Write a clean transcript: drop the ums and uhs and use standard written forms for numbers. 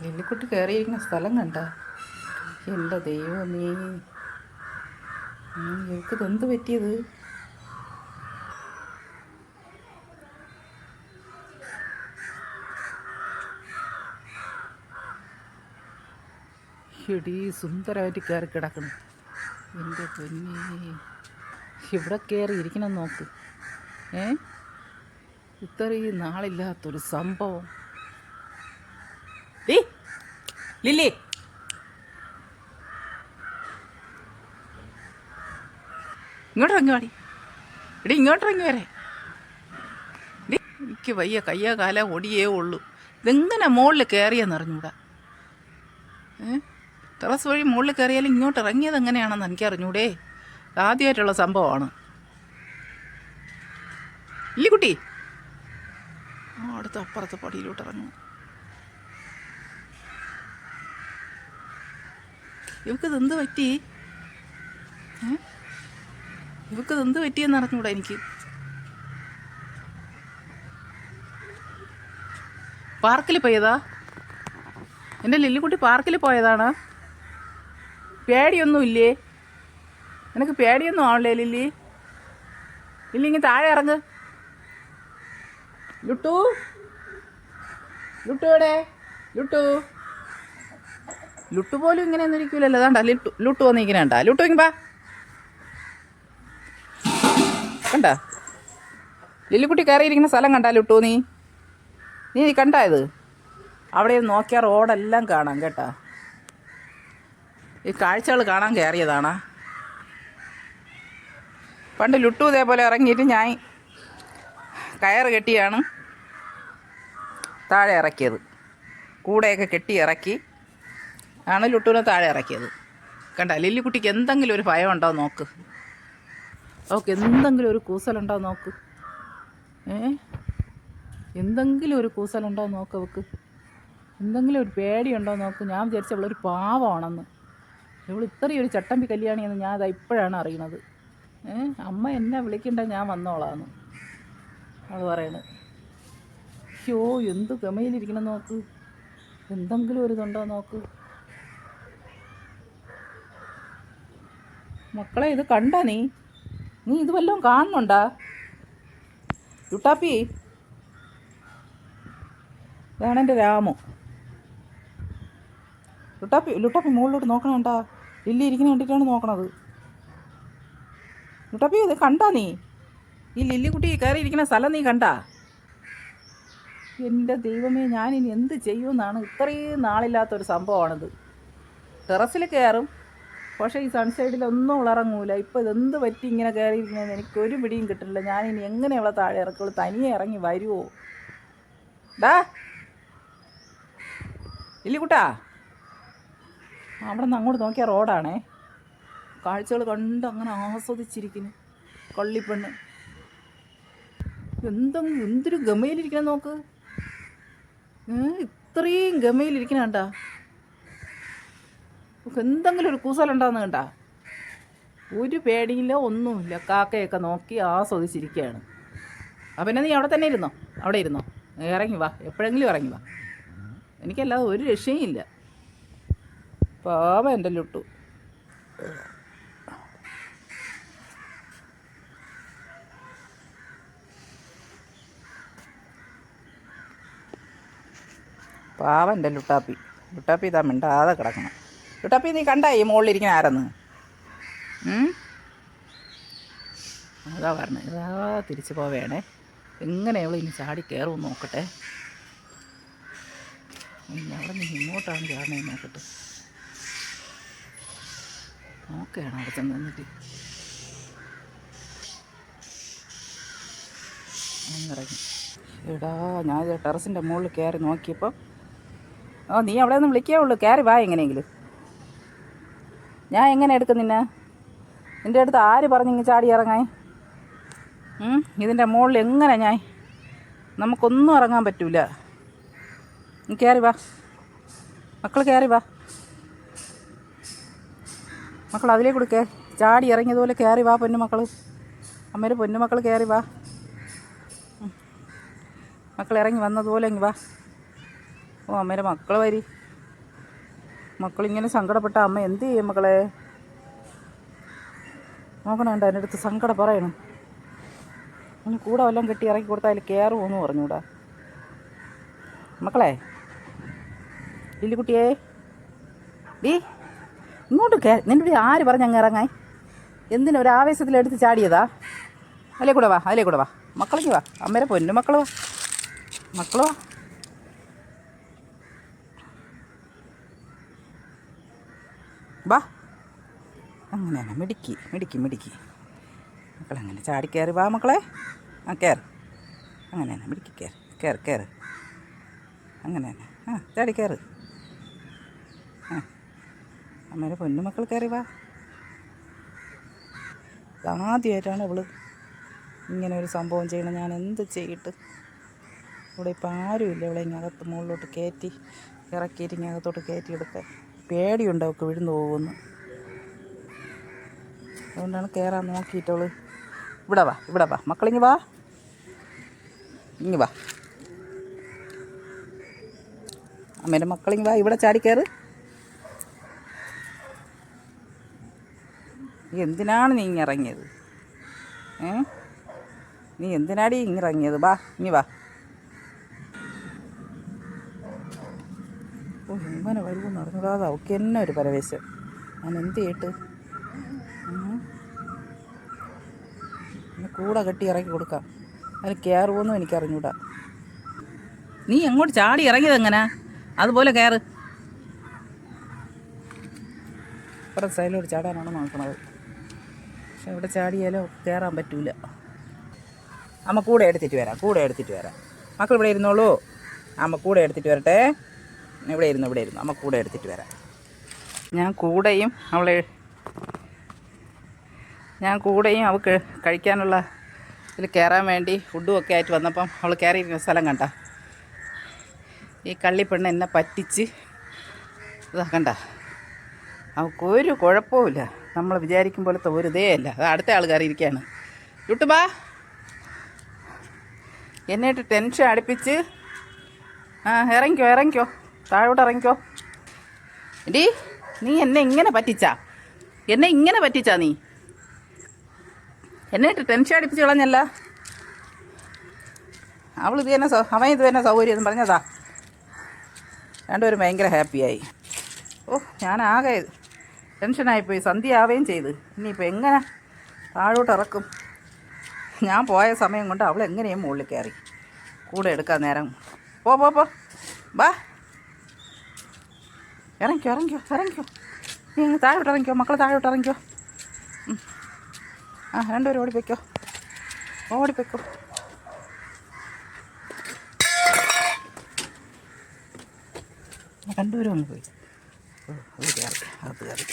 ലില്ലിക്കുട്ടി കയറിയിരിക്കുന്ന സ്ഥലം കണ്ട. എൻ്റെ ദൈവമേ, ഇവർക്ക് ഇതെന്ത് പറ്റിയത്? ഇടി സുന്ദരമായിട്ട് കയറി കിടക്കണം. എൻ്റെ പൊന്നേ, ഇവിടെ കയറി ഇരിക്കണം നോക്ക്. ഇത്രയും നാളില്ലാത്തൊരു സംഭവം. ലില്ലി, ഇങ്ങോട്ടിറങ്ങി വാടി. ഇടി ഇങ്ങോട്ടിറങ്ങി വരെ. എനിക്ക് വയ്യ, കയ്യ കാല ഒടിയേ ഉള്ളൂ. ഇതെങ്ങനെ മുകളിൽ കയറിയെന്ന് അറിഞ്ഞൂടാ. ടെറസ് വഴി മുകളിൽ കയറിയാലും ഇങ്ങോട്ട് ഇറങ്ങിയത് എങ്ങനെയാണെന്ന് എനിക്കറിഞ്ഞൂടേ. ആദ്യമായിട്ടുള്ള സംഭവമാണ്. ലില്ലിക്കുട്ടി അടുത്ത അപ്പുറത്തെ പടിയിലോട്ട് ഇറങ്ങും. ഇവക്കിതെന്ത് പറ്റി? ഇവക്കിതെന്ത് പറ്റിയെന്ന് അറിഞ്ഞൂടാ എനിക്ക്. പാർക്കിൽ പോയതാ എൻ്റെ ലില്ലിക്കുട്ടി? പാർക്കിൽ പോയതാണ്. പേടിയൊന്നുമില്ലേ? എനിക്ക് പേടിയൊന്നും ആവണല്ലേ ലില്ലി? ലില്ലി ഇങ്ങനെ താഴെ ഇറങ്ങ്. ലുട്ടു, ലുട്ടു എവിടെ? ലുട്ടു, ലുട്ടു പോലും ഇങ്ങനെ ഒന്നും ഇരിക്കൂലല്ലോ. അതാണ്ടാ ലുട്ടു വന്ന് ഇങ്ങനെ കണ്ടാ. ലുട്ടു ഇങ്ങ് കണ്ട? ലില്ലിക്കുട്ടി കയറിയിരിക്കുന്ന സ്ഥലം കണ്ടാ ലുട്ടു? നീ കണ്ടാ ഇത്? അവിടെ നോക്കിയാൽ റോഡെല്ലാം കാണാം കേട്ടാ. ഈ കാഴ്ചകൾ കാണാൻ കയറിയതാണാ. പണ്ട് ലുട്ടു ഇതേപോലെ ഇറങ്ങിയിട്ട് ഞാൻ കയറ് കെട്ടിയാണ് താഴെ ഇറക്കിയത്. കൂടെയൊക്കെ കെട്ടി ഇറക്കി ആണ് ലുട്ടുവിനെ താഴെ ഇറക്കിയത്. കണ്ട? ലില്ലിക്കുട്ടിക്ക് എന്തെങ്കിലും ഒരു ഭയം ഉണ്ടോ നോക്ക്. അവൾക്ക് എന്തെങ്കിലും ഒരു കൂസലുണ്ടോ നോക്ക്. എന്തെങ്കിലും ഒരു കൂസലുണ്ടോ നോക്ക്. അവൾക്ക് എന്തെങ്കിലും ഒരു പേടിയുണ്ടോ നോക്ക്. ഞാൻ വിചാരിച്ച അവളൊരു പാവമാണെന്ന്. ഇവൾ ഇത്രയും ഒരു ചട്ടമ്പി കല്യാണിയെന്ന് ഞാൻ അത് ഇപ്പോഴാണ് അറിയണത്. അമ്മ എന്നെ വിളിക്കണ്ട, ഞാൻ വന്നോളാന്ന് അവൾ പറയണത്. അയ്യോ, എന്ത് ഗമയിലിരിക്കണം നോക്ക്. എന്തെങ്കിലും ഒരു ഇതുണ്ടോ നോക്ക്. മക്കളെ, ഇത് കണ്ടാ നീ ഇത് വല്ലതും കാണുന്നുണ്ടാ? ലുട്ടാപ്പി, ഇതാണ് എൻ്റെ രാമു. ലുട്ടാപ്പി മുകളിലോട്ട് നോക്കണണ്ടാ. ലില്ലി ഇരിക്കുന്ന കണ്ടിട്ടാണ് നോക്കണത്. ലുട്ടാപ്പി, ഇത് കണ്ടാ നീ? ഈ ലില്ലിക്കുട്ടി കയറി ഇരിക്കുന്ന സ്ഥലം നീ കണ്ടാ? എൻ്റെ ദൈവമേ, ഞാനിനി എന്ത് ചെയ്യുമെന്നാണ്. ഇത്രയും നാളില്ലാത്തൊരു സംഭവമാണിത്. ടെറസിൽ കയറും, പക്ഷേ ഈ സൺസൈഡിലൊന്നും ഇറങ്ങൂല. ഇപ്പോൾ ഇതെന്ത് പറ്റി ഇങ്ങനെ കയറിയിരിക്കുന്നതെന്ന് എനിക്കൊരു പിടിയും കിട്ടില്ല. ഞാനിനി എങ്ങനെ അവളെ താഴെ ഇറക്കുള്ളൂ? തനിയെ ഇറങ്ങി വരുമോ? ഡാ ലില്ലിക്കുട്ടാ, അവിടെ നിന്ന് അങ്ങോട്ട് നോക്കിയാൽ റോഡാണേ. കാഴ്ചകൾ കണ്ട് അങ്ങനെ ആസ്വദിച്ചിരിക്കുന്നു കള്ളിപ്പെണ്ണ്. എന്തൊരു ഗമയിലിരിക്കണം നോക്ക്. ഇത്രയും ഗമയിലിരിക്കണ കണ്ടാ? എന്തെങ്കിലും ഒരു കൂസലുണ്ടാന്ന് കണ്ടാ? ഒരു പേടിയില്ല, ഒന്നുമില്ല. കാക്കയൊക്കെ നോക്കി ആസ്വദിച്ചിരിക്കുകയാണ്. പിന്നെ നീ അവിടെ തന്നെ ഇരുന്നോ. അവിടെ ഇരുന്നോ. ഇറങ്ങി വാ, എപ്പോഴെങ്കിലും ഇറങ്ങി വാ. എനിക്കല്ലാതെ ഒരു രക്ഷയും ഇല്ല. പാവം എൻ്റെ ലുട്ടു. പാവം എൻ്റെ ലുട്ടാപ്പി ഇതാ മിണ്ടാതെ കിടക്കണം. ലുട്ടാപ്പി, നീ കണ്ടാ ഈ മുകളിലിരിക്കുന്ന ആരെന്ന്? അതാ പറഞ്ഞത്. ഇതാ തിരിച്ചു പോവേണേ. എങ്ങനെ അവൾ ഇനി ചാടി കയറുമെന്ന് നോക്കട്ടെ. അവിടെ നിന്ന് ഇങ്ങോട്ടാണ് ചാടണേ നോക്കട്ടെ. നോക്കുകയാണ് അവിടെ ചെന്ന് നിന്നിട്ട്. ഇറങ്ങി. എടാ, ഞാൻ ടെറസിൻ്റെ മുകളിൽ കയറി നോക്കിയപ്പോൾ നീ അവിടെ നിന്ന് വിളിക്കാവുള്ളൂ. കയറി വാ എങ്ങനെയെങ്കിലും. ഞാൻ എങ്ങനെ എടുക്കും നിന്നെ? നിൻ്റെ അടുത്ത് ആര് പറഞ്ഞിങ്ങ് ചാടി ഇറങ്ങാൻ? ഇതിൻ്റെ മുകളിൽ എങ്ങനെ നമുക്കൊന്നും ഇറങ്ങാൻ പറ്റൂല. നീ കയറി വാ മക്കൾ, കയറി വാ മക്കൾ. അതിലേക്കൂടെ ചാടി ഇറങ്ങിയതുപോലെ കയറി വാ പൊന്നുമക്കൾ. അമ്മേരെ പൊന്നുമക്കൾ കയറി വാ. മക്കൾ ഇറങ്ങി വന്നതുപോലെ ഇങ്ങ് വാ. ഓ, അമ്മേരെ മക്കൾ വരി. മക്കളിങ്ങനെ സങ്കടപ്പെട്ട അമ്മ എന്ത് ചെയ്യും മക്കളെ? നോക്കണണ്ട എൻ്റെ അടുത്ത് സങ്കടം പറയണം. ഇനി കൂടെ വല്ലതും കെട്ടി ഇറക്കി കൊടുത്താൽ അതിൽ കയറുമോയെന്ന് പറഞ്ഞൂടാ. മക്കളെ, ലില്ലിക്കുട്ടിയേ, ഡീ ഇങ്ങോട്ട് നിൻ്റെ ആര് പറഞ്ഞങ്ങ് ഇറങ്ങാൻ? എന്തിനാ ഒരു ആവേശത്തിലെടുത്ത് ചാടിയതാ? അതിലേ കൂടെ വാ, അതിലേ കൂടെ വാ. മക്കളേക്ക് വാ, അമ്മേരെ പൊന്നു മക്കൾ വാ, മക്കൾ വാ. വാ, അങ്ങനെയാണ് മിടുക്കി മിടുക്കി മിടുക്കി. മക്കളങ്ങനെ ചാടിക്കയറി വാ മക്കളെ. ആ കയറ്, അങ്ങനെ തന്നെ മിടുക്കി കയറ് കയറ് കയറ്, അങ്ങനെ തന്നെ. ആ ചാടി കയറ്. ആ അമ്മേരെ പൊന്നു മക്കൾ കയറി വാ. ആദ്യമായിട്ടാണ് അവൾ ഇങ്ങനെ ഒരു സംഭവം ചെയ്യണം. ഞാൻ എന്ത് ചെയ്തിട്ട്? ഇവിടെ ഇപ്പം ആരുമില്ല. ഇവിടെ ഇങ്ങകത്ത് മുകളിലോട്ട് കയറ്റി ഇറക്കിയിട്ട് ഇങ്ങകത്തോട്ട് കയറ്റിയെടുക്കാൻ പേടിയുണ്ട് അവൾക്ക് വിഴുന്നു പോകുമെന്ന്. അതുകൊണ്ടാണ് കയറാൻ നോക്കിയിട്ടവൾ. ഇവിടെ വാ, ഇവിടെ വാ മക്കളിങ്ങ് വാ, ഇങ്ങ് വാ. അമ്മേൻ്റെ മക്കളിങ്ങ് വാ, ഇവിടെ ചാടിക്കയറ്. നീ എന്തിനാണ് നീ ഇങ്ങിറങ്ങിയത്? നീ എന്തിനാടി ഇങ്ങിറങ്ങിയത്? വാ, ഇങ്ങ് വാ. ഓ എങ്ങനെ വരുമെന്ന് അറിഞ്ഞൂടാതെ അവൾക്ക് എന്നെ ഒരു പരവേശം. ഞാൻ എന്ത് ചെയ്തിട്ട്? കൂടെ കെട്ടി ഇറക്കി കൊടുക്കാം. അതിൽ കയറുമോന്നും എനിക്കറിഞ്ഞൂടാ. നീ എങ്ങോട്ട് ചാടി ഇറങ്ങിയത് എങ്ങനെ? അതുപോലെ കയറ്. ഇവിടെ സൈഡിലോട്ട് ചാടാനാണ് നോക്കണത്. പക്ഷെ ഇവിടെ ചാടിയാലോ കയറാൻ പറ്റൂല. അമ്മ കൂടെ എടുത്തിട്ട് വരാം, കൂടെ എടുത്തിട്ട് വരാം. മക്കൾ ഇവിടെ ഇരുന്നോളൂ. അമ്മ കൂടെ എടുത്തിട്ട് വരട്ടെ. ഇവിടെ ഇരുന്നു, ഇവിടെ ഇരുന്നു. അമ്മ കൂടെ എടുത്തിട്ട് വരാം. ഞാൻ കൂടെയും അവൾക്ക് കഴിക്കാനുള്ള ഇതിൽ കയറാൻ വേണ്ടി ഫുഡും ഒക്കെ ആയിട്ട് വന്നപ്പം അവൾ കയറിയിരിക്കുന്ന സ്ഥലം കണ്ട. ഈ കള്ളിപ്പെണ്ണ് എന്നെ പറ്റിച്ച് ഇതാ കണ്ട. അവൾക്കൊരു കുഴപ്പമില്ല. നമ്മൾ വിചാരിക്കും പോലത്തെ ഒരു ഇതേ അല്ല. അത് അടുത്ത ആൾ കയറിയിരിക്കുകയാണ്. യൂട്യൂബാ എന്നിട്ട് ടെൻഷൻ അടുപ്പിച്ച്. ഇറങ്ങിക്കോ ഇറങ്ങിക്കോ, താഴോട്ട് ഇറങ്ങിക്കോ. എടീ നീ എന്നെ ഇങ്ങനെ പറ്റിച്ചാ? നീ എന്നിട്ട് ടെൻഷൻ അടുപ്പിച്ച് കളഞ്ഞല്ല. അവൻ ഇത് തന്നെ സൗകര്യം എന്ന് പറഞ്ഞതാ. രണ്ടുപേരും ഭയങ്കര ഹാപ്പിയായി. ഓ ഞാനാകെ ടെൻഷനായിപ്പോയി. സന്ധ്യ ആവുകയും ചെയ്ത്. ഇനിയിപ്പോൾ എങ്ങനെ താഴോട്ട് ഇറക്കും? ഞാൻ പോയ സമയം കൊണ്ട് അവൾ എങ്ങനെയും മുകളിൽ കയറി. കൂടെ എടുക്കാൻ നേരം പോ വാ, ഇറങ്ങിക്കോ. നീ താഴോട്ട് ഇറങ്ങിക്കോ, മക്കളെ താഴോട്ട് ഇറങ്ങിക്കോ. രണ്ടുപേരും ഓടിപ്പോയ്ക്കോ. രണ്ടുപേരും അങ്ങ് പോയി. അത് കയറി.